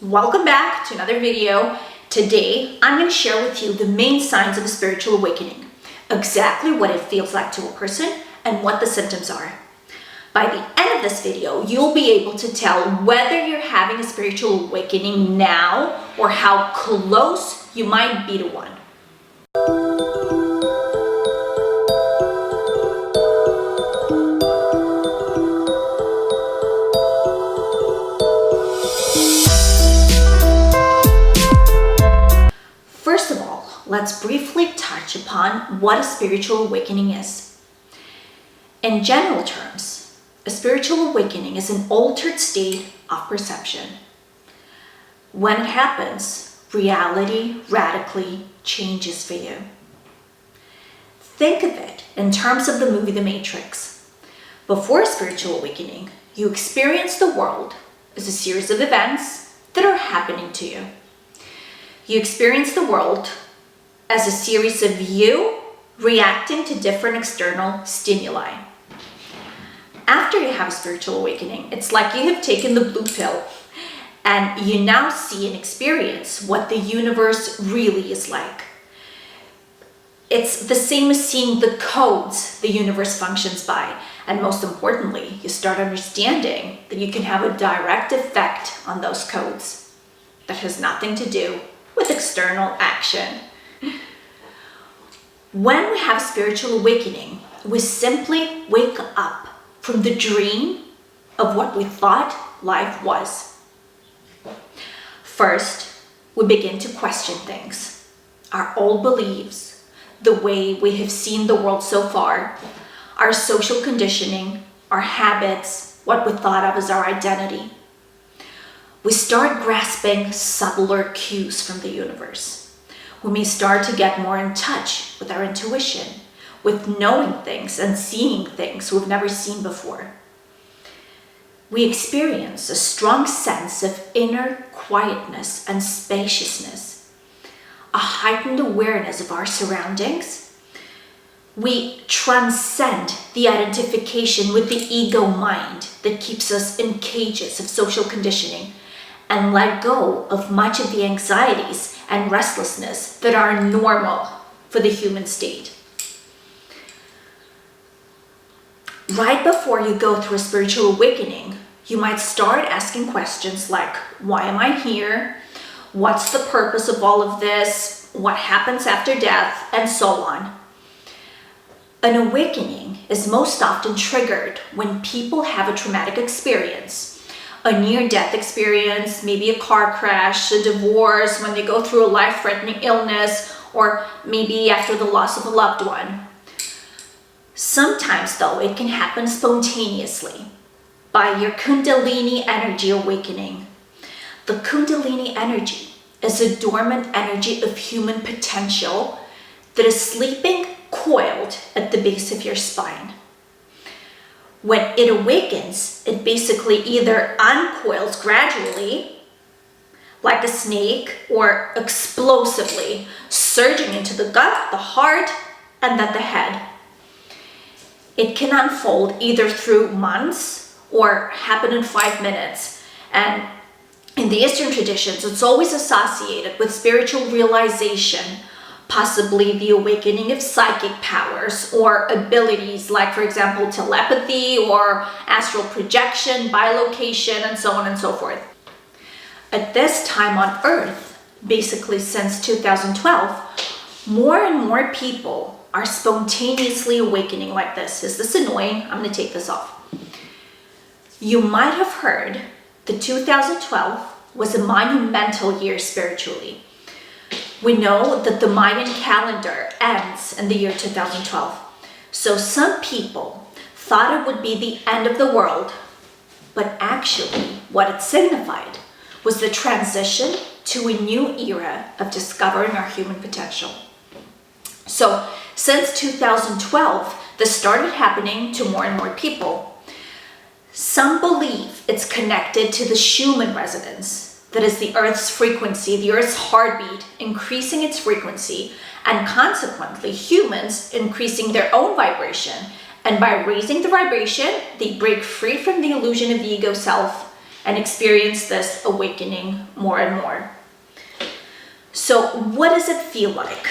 Welcome back to another video. Today, I'm going to share with you the main signs of a spiritual awakening, exactly what it feels like to a person and what the symptoms are. By the end of this video, you'll be able to tell whether you're having a spiritual awakening now or how close you might be to one. First of all, let's briefly touch upon what a spiritual awakening is. In general terms, a spiritual awakening is an altered state of perception. When it happens, reality radically changes for you. Think of it in terms of the movie The Matrix. Before a spiritual awakening, you experience the world as a series of events that are happening to you. You experience the world as a series of you reacting to different external stimuli. After you have a spiritual awakening, it's like you have taken the blue pill and you now see and experience what the universe really is like. It's the same as seeing the codes the universe functions by. And most importantly, you start understanding that you can have a direct effect on those codes that has nothing to do with external action. When we have spiritual awakening, we simply wake up from the dream of what we thought life was. First, we begin to question things, our old beliefs, the way we have seen the world so far, our social conditioning, our habits, what we thought of as our identity. We start grasping subtler cues from the universe. We may start to get more in touch with our intuition, with knowing things and seeing things we've never seen before. We experience a strong sense of inner quietness and spaciousness, a heightened awareness of our surroundings. We transcend the identification with the ego mind that keeps us in cages of social conditioning and let go of much of the anxieties and restlessness that are normal for the human state. Right before you go through a spiritual awakening, you might start asking questions like, why am I here? What's the purpose of all of this? What happens after death? And so on. An awakening is most often triggered when people have a traumatic experience, a near-death experience, maybe a car crash, a divorce, when they go through a life-threatening illness, or maybe after the loss of a loved one. Sometimes, though, it can happen spontaneously by your Kundalini energy awakening. The Kundalini energy is a dormant energy of human potential that is sleeping coiled at the base of your spine. When it awakens, it basically either uncoils gradually, like a snake, or explosively, surging into the gut, the heart, and then the head. It can unfold either through months or happen in 5 minutes. And in the Eastern traditions, it's always associated with spiritual realization, possibly the awakening of psychic powers or abilities like, for example, telepathy or astral projection, bilocation, and so on and so forth. At this time on Earth, basically since 2012, more and more people are spontaneously awakening like this. Is this annoying? I'm going to take this off. You might have heard that 2012 was a monumental year spiritually. We know that the Mayan calendar ends in the year 2012. So some people thought it would be the end of the world, but actually what it signified was the transition to a new era of discovering our human potential. So since 2012, this started happening to more and more people. Some believe it's connected to the Schumann resonance. That is the Earth's frequency, the Earth's heartbeat, increasing its frequency, and consequently humans increasing their own vibration. And by raising the vibration, they break free from the illusion of the ego self and experience this awakening more and more. So what does it feel like?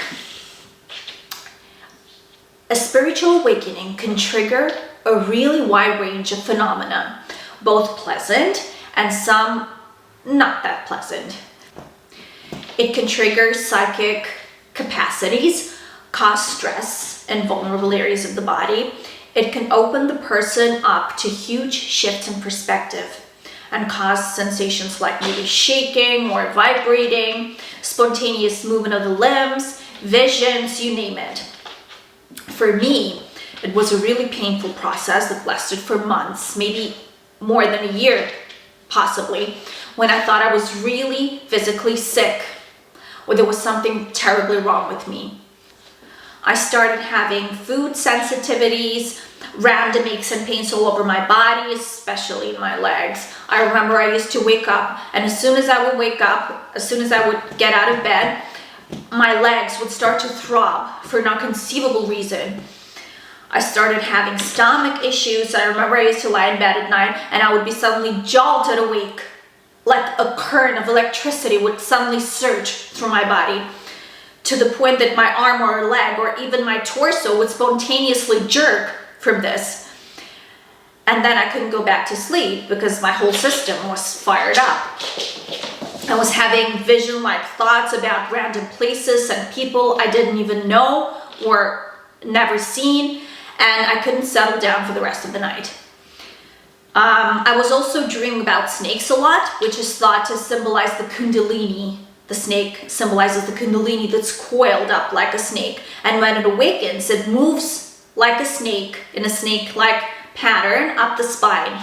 A spiritual awakening can trigger a really wide range of phenomena, both pleasant and some not that pleasant. It can trigger psychic capacities, cause stress in vulnerable areas of the body. It can open the person up to huge shifts in perspective and cause sensations like maybe shaking or vibrating, spontaneous movement of the limbs, visions, you name it. For me, it was a really painful process that lasted for months, maybe more than a year, possibly, when I thought I was really physically sick or there was something terribly wrong with me. I started having food sensitivities, random aches and pains all over my body, especially in my legs. I remember I used to wake up, and as soon as I would wake up, as soon as I would get out of bed, my legs would start to throb for no conceivable reason. I started having stomach issues. I remember I used to lie in bed at night and I would be suddenly jolted awake, like a current of electricity would suddenly surge through my body, to the point that my arm or leg or even my torso would spontaneously jerk from this. And then I couldn't go back to sleep because my whole system was fired up. I was having vision-like thoughts about random places and people I didn't even know or never seen, and I couldn't settle down for the rest of the night. I was also dreaming about snakes a lot, which is thought to symbolize the Kundalini. The snake symbolizes the Kundalini that's coiled up like a snake, and when it awakens, it moves like a snake in a snake-like pattern up the spine.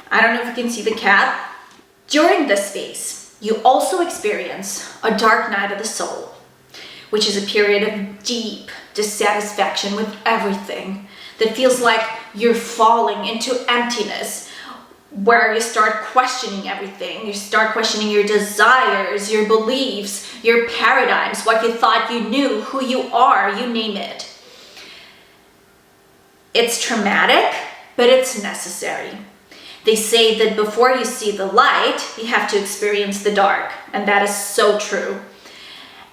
I don't know if you can see the cat. During this phase, you also experience a dark night of the soul, which is a period of deep dissatisfaction with everything that feels like you're falling into emptiness, where you start questioning everything. You start questioning your desires, your beliefs, your paradigms, what you thought you knew, who you are, you name it. It's traumatic, but it's necessary. They say that before you see the light, you have to experience the dark, and that is so true.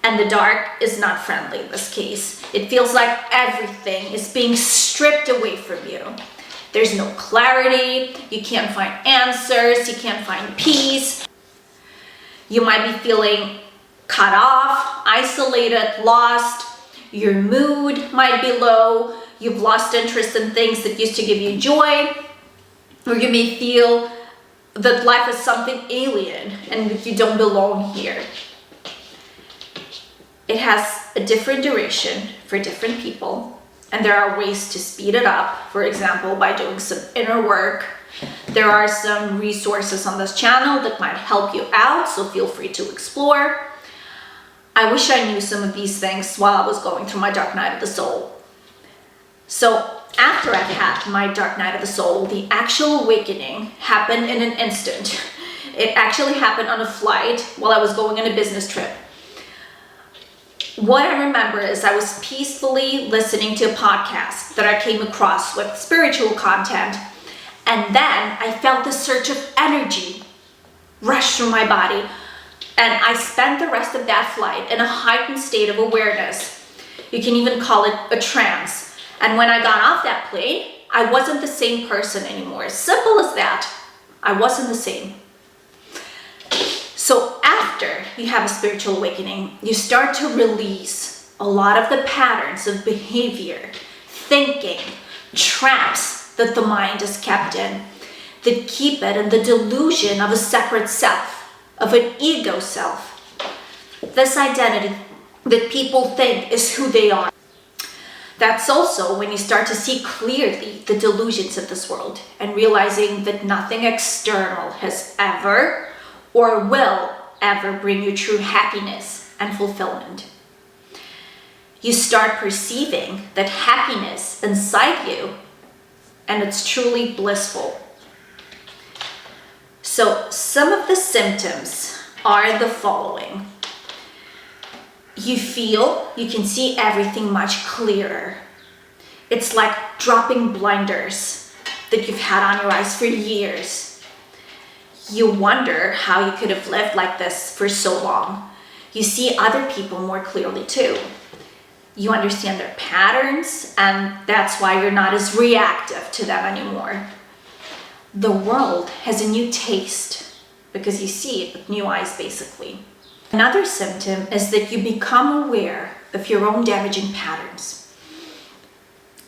And the dark is not friendly in this case. It feels like everything is being stripped away from you. There's no clarity, you can't find answers, you can't find peace. You might be feeling cut off, isolated, lost. Your mood might be low. You've lost interest in things that used to give you joy. Or you may feel that life is something alien and that you don't belong here. It has a different duration for different people, and there are ways to speed it up, for example, by doing some inner work. There are some resources on this channel that might help you out, so feel free to explore. I wish I knew some of these things while I was going through my dark night of the soul. So after I've had my dark night of the soul, the actual awakening happened in an instant. It actually happened on a flight while I was going on a business trip. What I remember is I was peacefully listening to a podcast that I came across with spiritual content, and then I felt the surge of energy rush through my body, and I spent the rest of that flight in a heightened state of awareness. You can even call it a trance. And when I got off that plane, I wasn't the same person anymore. Simple as that. I wasn't the same. So after you have a spiritual awakening, you start to release a lot of the patterns of behavior, thinking, traps that the mind is kept in, that keep it in the delusion of a separate self, of an ego self. This identity that people think is who they are. That's also when you start to see clearly the delusions of this world and realizing that nothing external has ever or will ever bring you true happiness and fulfillment. You start perceiving that happiness inside you, and it's truly blissful. So some of the symptoms are the following. You can see everything much clearer. It's like dropping blinders that you've had on your eyes for years. You wonder how you could have lived like this for so long. You see other people more clearly too. You understand their patterns, and that's why you're not as reactive to them anymore. The world has a new taste because you see it with new eyes, basically. Another symptom is that you become aware of your own damaging patterns.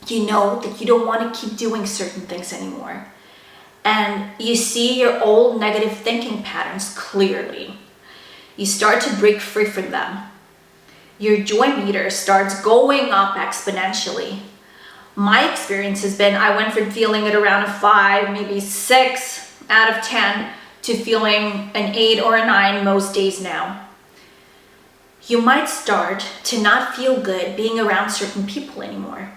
You know that you don't want to keep doing certain things anymore. And you see your old negative thinking patterns clearly. You start to break free from them. Your joy meter starts going up exponentially. My experience has been I went from feeling it around a 5, maybe 6 out of 10 to feeling an 8 or a 9 most days now. You might start to not feel good being around certain people anymore.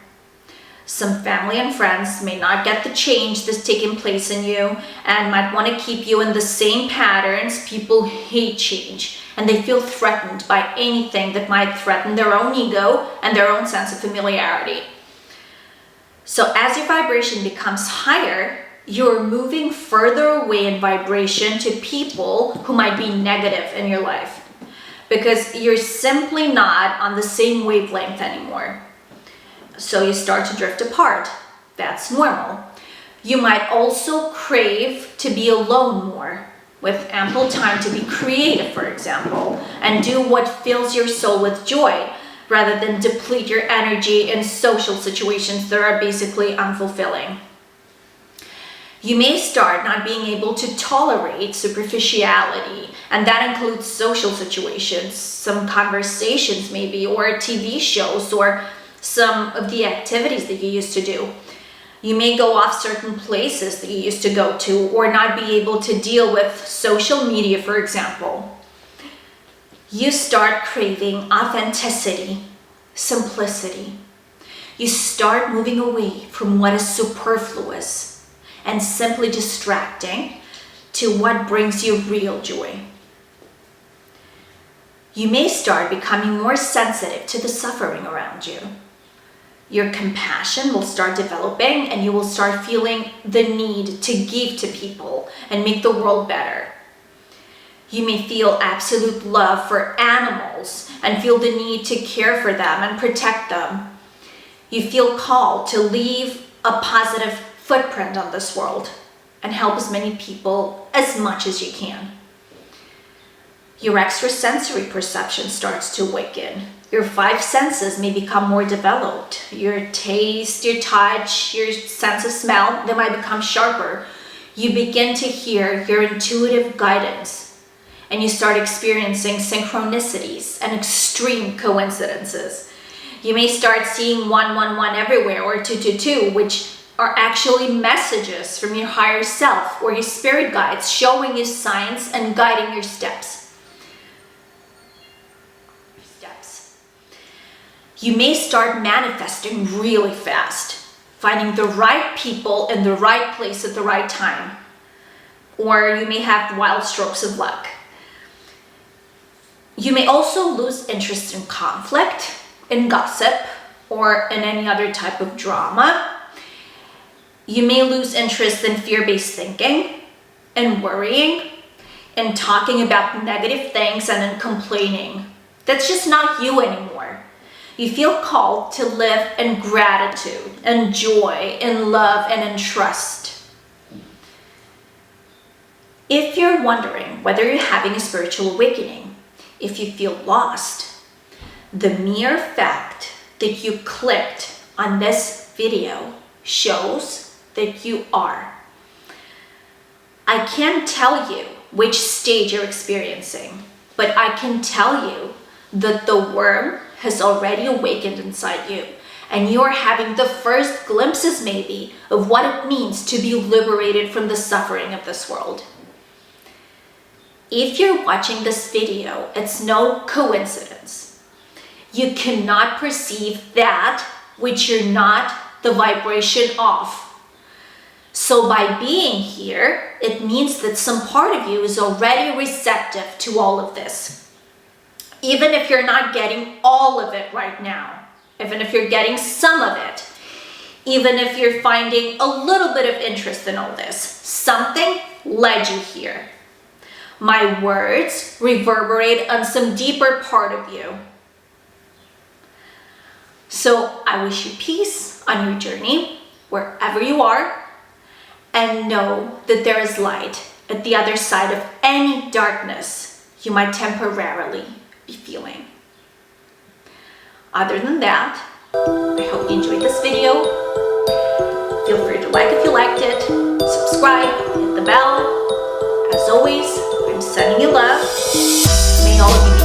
Some family and friends may not get the change that's taking place in you and might want to keep you in the same patterns. People hate change and they feel threatened by anything that might threaten their own ego and their own sense of familiarity. So as your vibration becomes higher, you're moving further away in vibration to people who might be negative in your life because you're simply not on the same wavelength anymore. So you start to drift apart. That's normal. You might also crave to be alone more, with ample time to be creative, for example, and do what fills your soul with joy, rather than deplete your energy in social situations that are basically unfulfilling. You may start not being able to tolerate superficiality, and that includes social situations, some conversations maybe, or TV shows, or some of the activities that you used to do. You may go off certain places that you used to go to, or not be able to deal with social media, for example. You start craving authenticity, simplicity. You start moving away from what is superfluous and simply distracting to what brings you real joy. You may start becoming more sensitive to the suffering around you. Your compassion will start developing and you will start feeling the need to give to people and make the world better. You may feel absolute love for animals and feel the need to care for them and protect them. You feel called to leave a positive footprint on this world and help as many people as much as you can. Your extrasensory perception starts to awaken. Your 5 senses may become more developed. Your taste, your touch, your sense of smell, they might become sharper. You begin to hear your intuitive guidance, and you start experiencing synchronicities and extreme coincidences. You may start seeing 111 everywhere, or 222, which are actually messages from your higher self or your spirit guides showing you signs and guiding your steps. You may start manifesting really fast, finding the right people in the right place at the right time. Or you may have wild strokes of luck. You may also lose interest in conflict, in gossip, or in any other type of drama. You may lose interest in fear-based thinking, in worrying, in talking about negative things, and in complaining. That's just not you anymore. You feel called to live in gratitude, in joy, in love, and in trust. If you're wondering whether you're having a spiritual awakening, if you feel lost, the mere fact that you clicked on this video shows that you are. I can't tell you which stage you're experiencing, but I can tell you that the worm has already awakened inside you, and you're having the first glimpses maybe of what it means to be liberated from the suffering of this world. If you're watching this video, it's no coincidence. You cannot perceive that which you're not the vibration of. So by being here, it means that some part of you is already receptive to all of this. Even if you're not getting all of it right now, even if you're getting some of it, Even if you're finding a little bit of interest in all this, something led you here. My words reverberate on some deeper part of you. So I wish you peace on your journey, wherever you are, and know that there is light at the other side of any darkness you might temporarily be feeling. Other than that, I hope you enjoyed this video. Feel free to like if you liked it, subscribe, hit the bell. As always, I'm sending you love. May all of you